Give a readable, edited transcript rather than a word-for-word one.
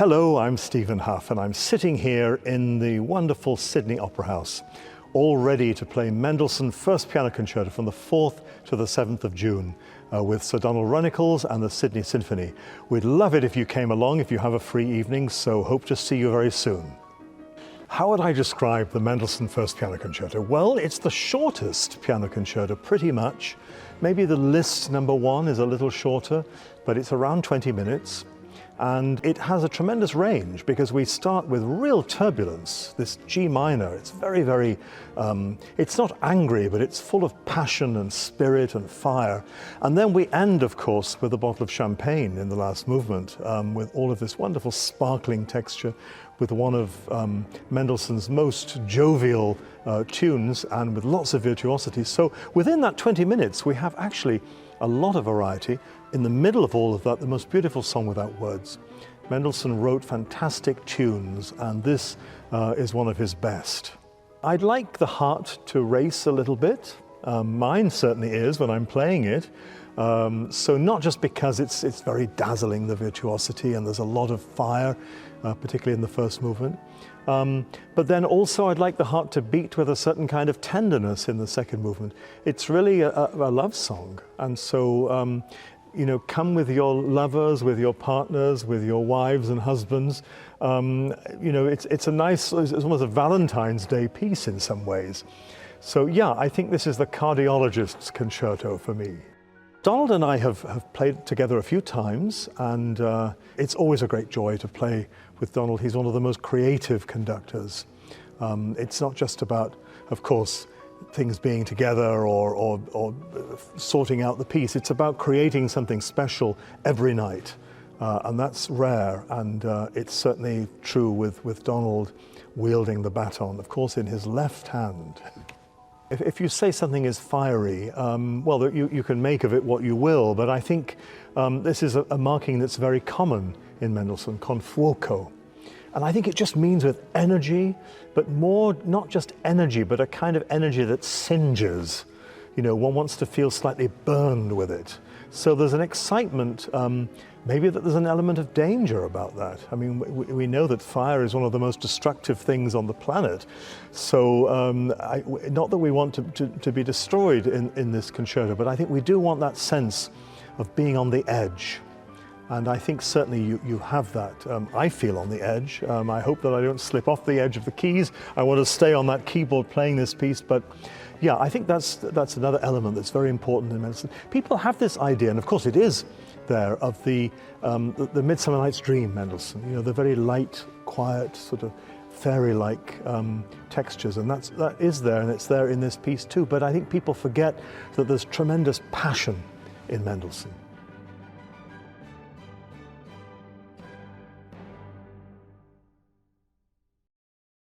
Hello, I'm Stephen Hough, and I'm sitting here in the wonderful Sydney Opera House, all ready to play Mendelssohn First Piano Concerto from the 4th to the 7th of June with Sir Donald Runnicles and the Sydney Symphony. We'd love it if you came along, if you have a free evening, so hope to see you very soon. How would I describe the Mendelssohn First Piano Concerto? Well, it's the shortest piano concerto, pretty much. Maybe the Liszt number 1 is a little shorter, but it's around 20 minutes. And it has a tremendous range because we start with real turbulence, this G minor. It's very, it's not angry, but it's full of passion and spirit and fire. And then we end, of course, with a bottle of champagne in the last movement, with all of this wonderful sparkling texture, with one of Mendelssohn's most jovial tunes and with lots of virtuosity. So within that 20 minutes, we have actually a lot of variety. In the middle of all of that, the most beautiful song without words. Mendelssohn wrote fantastic tunes, and this is one of his best. I'd like the heart to race a little bit. Mine certainly is when I'm playing it. So not just because it's very dazzling, the virtuosity, and there's a lot of fire, particularly in the first movement. But then also I'd like the heart to beat with a certain kind of tenderness in the second movement. It's really a love song. And so, you know, come with your lovers, with your partners, with your wives and husbands. You know, it's almost a Valentine's Day piece in some ways. So yeah, I think this is the cardiologist's concerto for me. Donald and I have played together a few times, and it's always a great joy to play with Donald. He's one of the most creative conductors. It's not just about, of course, things being together or sorting out the piece. It's about creating something special every night, and that's rare, and it's certainly true with Donald wielding the baton, of course, in his left hand. If you say something is fiery, well, you can make of it what you will, but I think this is a marking that's very common in Mendelssohn, con fuoco. And I think it just means with energy, but more, not just energy, but a kind of energy that singes. You know, one wants to feel slightly burned with it. So there's an excitement, maybe that there's an element of danger about that. I mean, we know that fire is one of the most destructive things on the planet. So not that we want to be destroyed in this concerto, but I think we do want that sense of being on the edge. And I think certainly you have that. I feel on the edge. I hope that I don't slip off the edge of the keys. I want to stay on that keyboard playing this piece, but yeah, I think that's another element that's very important in Mendelssohn. People have this idea, and of course it is there, of the Midsummer Night's Dream Mendelssohn, you know, the very light, quiet, sort of fairy-like textures, and that is there, and it's there in this piece too. But I think people forget that there's tremendous passion in Mendelssohn.